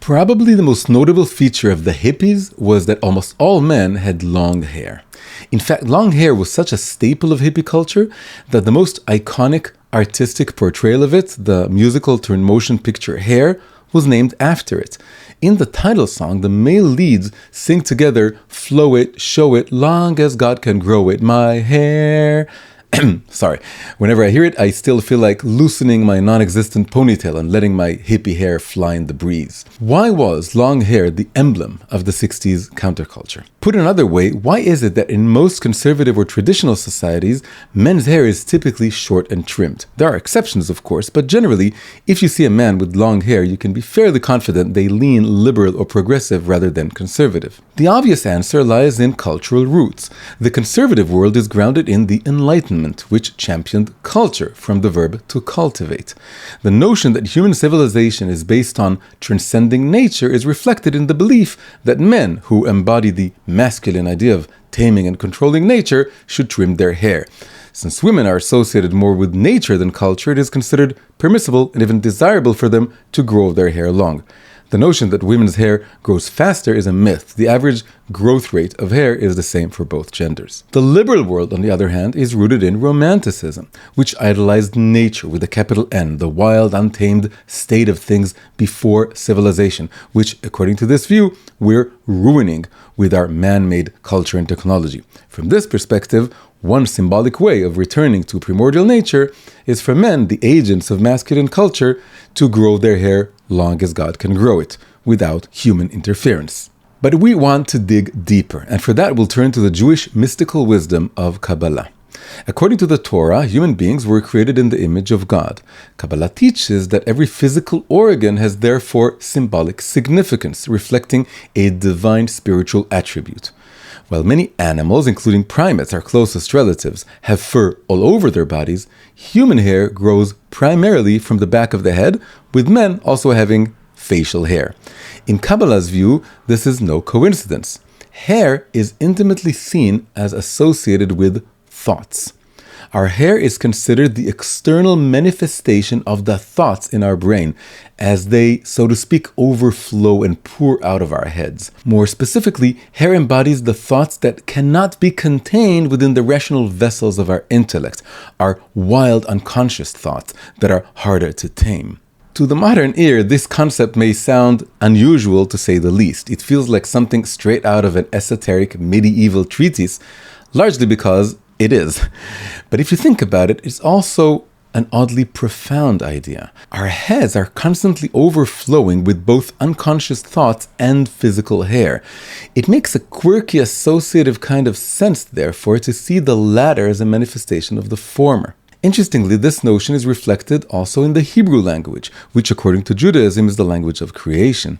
Probably the most notable feature of the hippies was that almost all men had long hair. In fact, long hair was such a staple of hippie culture that the most iconic artistic portrayal of it, the musical turned motion picture Hair, was named after it. In the title song, the male leads sing together, "Flow it, show it, long as God can grow it, my hair." Sorry, whenever I hear it, I still feel like loosening my non-existent ponytail and letting my hippie hair fly in the breeze. Why was long hair the emblem of the 60s counterculture? Put another way, why is it that in most conservative or traditional societies, men's hair is typically short and trimmed? There are exceptions, of course, but generally, if you see a man with long hair, you can be fairly confident they lean liberal or progressive rather than conservative. The obvious answer lies in cultural roots. The conservative world is grounded in the Enlightenment, which championed culture, from the verb to cultivate. The notion that human civilization is based on transcending nature is reflected in the belief that men who embody the masculine idea of taming and controlling nature should trim their hair. Since women are associated more with nature than culture, it is considered permissible and even desirable for them to grow their hair long. The notion that women's hair grows faster is a myth. The average growth rate of hair is the same for both genders. The liberal world, on the other hand, is rooted in Romanticism, which idolized nature with a capital N, the wild, untamed state of things before civilization, which, according to this view, we're ruining with our man-made culture and technology. From this perspective, one symbolic way of returning to primordial nature is for men, the agents of masculine culture, to grow their hair long as God can grow it, without human interference. But we want to dig deeper, and for that we'll turn to the Jewish mystical wisdom of Kabbalah. According to the Torah, human beings were created in the image of God. Kabbalah teaches that every physical organ has therefore symbolic significance, reflecting a divine spiritual attribute. While many animals, including primates, our closest relatives, have fur all over their bodies, human hair grows primarily from the back of the head, with men also having facial hair. In Kabbalah's view, this is no coincidence. Hair is intimately seen as associated with thoughts. Our hair is considered the external manifestation of the thoughts in our brain, as they, so to speak, overflow and pour out of our heads. More specifically, hair embodies the thoughts that cannot be contained within the rational vessels of our intellect, our wild unconscious thoughts that are harder to tame. To the modern ear, this concept may sound unusual to say the least. It feels like something straight out of an esoteric medieval treatise, largely because it is. But if you think about it, it's also an oddly profound idea. Our heads are constantly overflowing with both unconscious thoughts and physical hair. It makes a quirky associative kind of sense, therefore, to see the latter as a manifestation of the former. Interestingly, this notion is reflected also in the Hebrew language, which according to Judaism is the language of creation.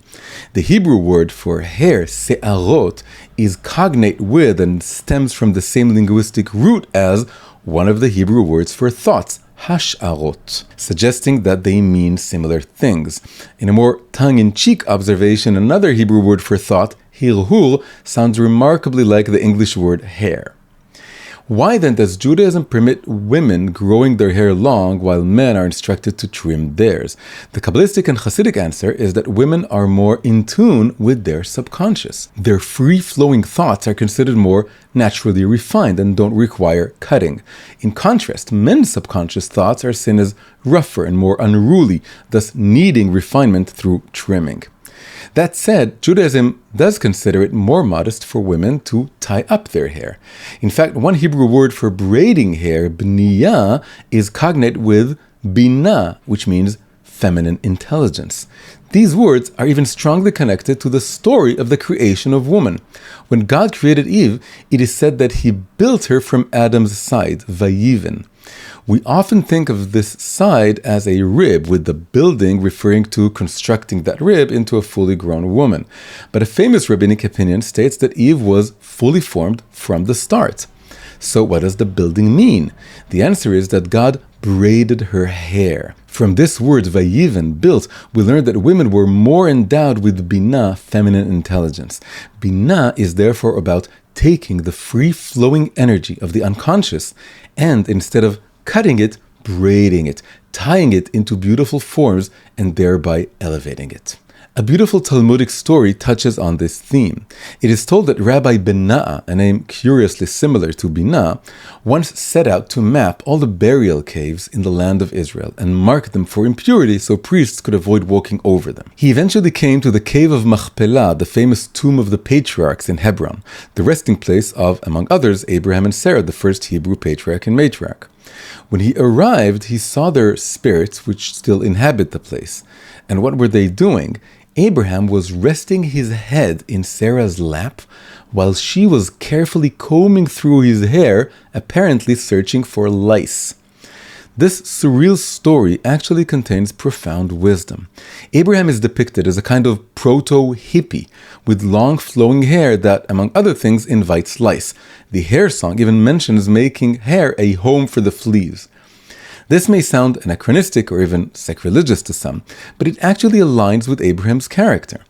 The Hebrew word for hair, se'arot, is cognate with and stems from the same linguistic root as one of the Hebrew words for thoughts, hasharot, suggesting that they mean similar things. In a more tongue-in-cheek observation, another Hebrew word for thought, hirhur, sounds remarkably like the English word hair. Why then does Judaism permit women growing their hair long while men are instructed to trim theirs? The Kabbalistic and Hassidic answer is that women are more in tune with their subconscious. Their free-flowing thoughts are considered more naturally refined and don't require cutting. In contrast, men's subconscious thoughts are seen as rougher and more unruly, thus needing refinement through trimming. That said, Judaism does consider it more modest for women to tie up their hair. In fact, one Hebrew word for braiding hair, bniyah, is cognate with binah, which means feminine intelligence. These words are even strongly connected to the story of the creation of woman. When God created Eve, it is said that he built her from Adam's side, vayiven. We often think of this side as a rib, with the building referring to constructing that rib into a fully grown woman. But a famous rabbinic opinion states that Eve was fully formed from the start. So what does the building mean? The answer is that God braided her hair. From this word, vayiven, built, we learn that women were more endowed with binah, feminine intelligence. Binah is therefore about taking the free-flowing energy of the unconscious and, instead of cutting it, braiding it, tying it into beautiful forms, and thereby elevating it. A beautiful Talmudic story touches on this theme. It is told that Rabbi Benah, a name curiously similar to Binah, once set out to map all the burial caves in the land of Israel and mark them for impurity so priests could avoid walking over them. He eventually came to the cave of Machpelah, the famous tomb of the patriarchs in Hebron, the resting place of, among others, Abraham and Sarah, the first Hebrew patriarch and matriarch. When he arrived, he saw their spirits which still inhabit the place. And what were they doing? Abraham was resting his head in Sarah's lap while she was carefully combing through his hair, apparently searching for lice. This surreal story actually contains profound wisdom. Abraham is depicted as a kind of proto-hippie with long flowing hair that, among other things, invites lice. The hair song even mentions making hair a home for the fleas. This may sound anachronistic or even sacrilegious to some, but it actually aligns with Abraham's character.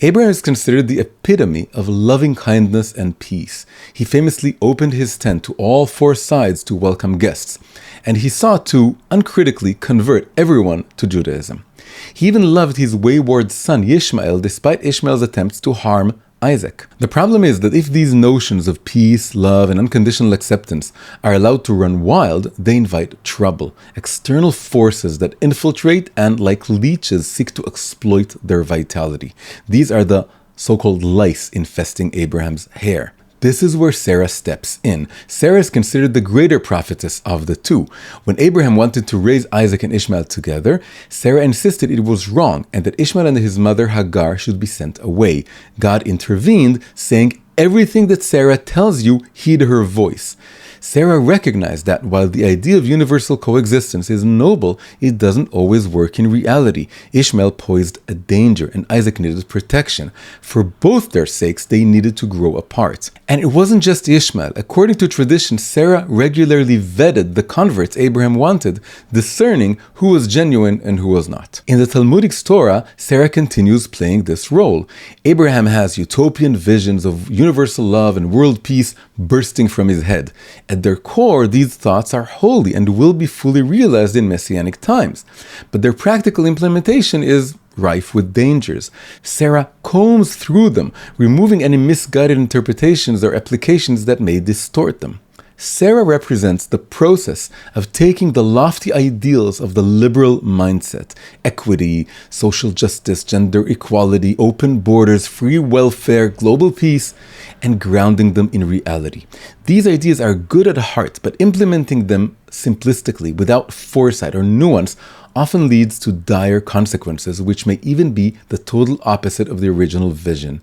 Abraham is considered the epitome of loving kindness and peace. He famously opened his tent to all four sides to welcome guests, and he sought to uncritically convert everyone to Judaism. He even loved his wayward son Ishmael despite Ishmael's attempts to harm Isaac. The problem is that if these notions of peace, love, and unconditional acceptance are allowed to run wild, they invite trouble, external forces that infiltrate and, like leeches, seek to exploit their vitality. These are the so-called lice infesting Abraham's hair. This is where Sarah steps in. Sarah is considered the greater prophetess of the two. When Abraham wanted to raise Isaac and Ishmael together, Sarah insisted it was wrong and that Ishmael and his mother Hagar should be sent away. God intervened, saying, "Everything that Sarah tells you, heed her voice." Sarah recognized that while the idea of universal coexistence is noble, it doesn't always work in reality. Ishmael posed a danger and Isaac needed protection. For both their sakes, they needed to grow apart. And it wasn't just Ishmael. According to tradition, Sarah regularly vetted the converts Abraham wanted, discerning who was genuine and who was not. In the Talmudic Torah, Sarah continues playing this role. Abraham has utopian visions of universal love and world peace bursting from his head. At their core, these thoughts are holy and will be fully realized in messianic times. But their practical implementation is rife with dangers. Sarah combs through them, removing any misguided interpretations or applications that may distort them. Sarah represents the process of taking the lofty ideals of the liberal mindset, equity, social justice, gender equality, open borders, free welfare, global peace, and grounding them in reality. These ideas are good at heart, but implementing them simplistically, without foresight or nuance, often leads to dire consequences, which may even be the total opposite of the original vision.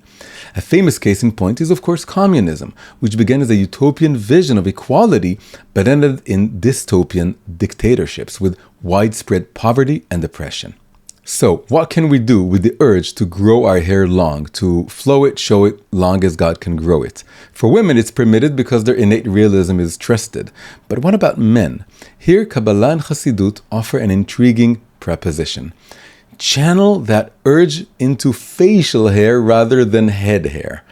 A famous case in point is, of course, communism, which began as a utopian vision of equality, but ended in dystopian dictatorships with widespread poverty and oppression. So, what can we do with the urge to grow our hair long, to flow it, show it, long as God can grow it? For women, it's permitted because their innate realism is trusted. But what about men? Here, Kabbalah and Chassidut offer an intriguing proposition. Channel that urge into facial hair rather than head hair.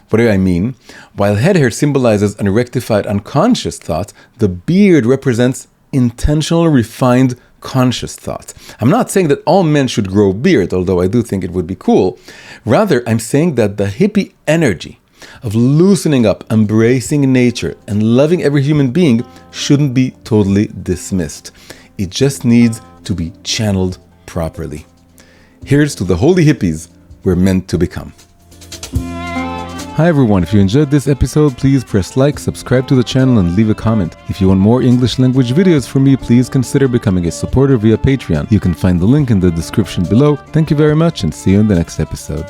What do I mean? While head hair symbolizes unrectified, unconscious thought, the beard represents intentional, refined, conscious thought. I'm not saying that all men should grow beard, although I do think it would be cool. Rather, I'm saying that the hippie energy of loosening up, embracing nature, and loving every human being shouldn't be totally dismissed. It just needs to be channeled properly. Here's to the holy hippies we're meant to become. Hi everyone, if you enjoyed this episode, please press like, subscribe to the channel, and leave a comment. If you want more English language videos from me, please consider becoming a supporter via Patreon. You can find the link in the description below. Thank you very much and see you in the next episode.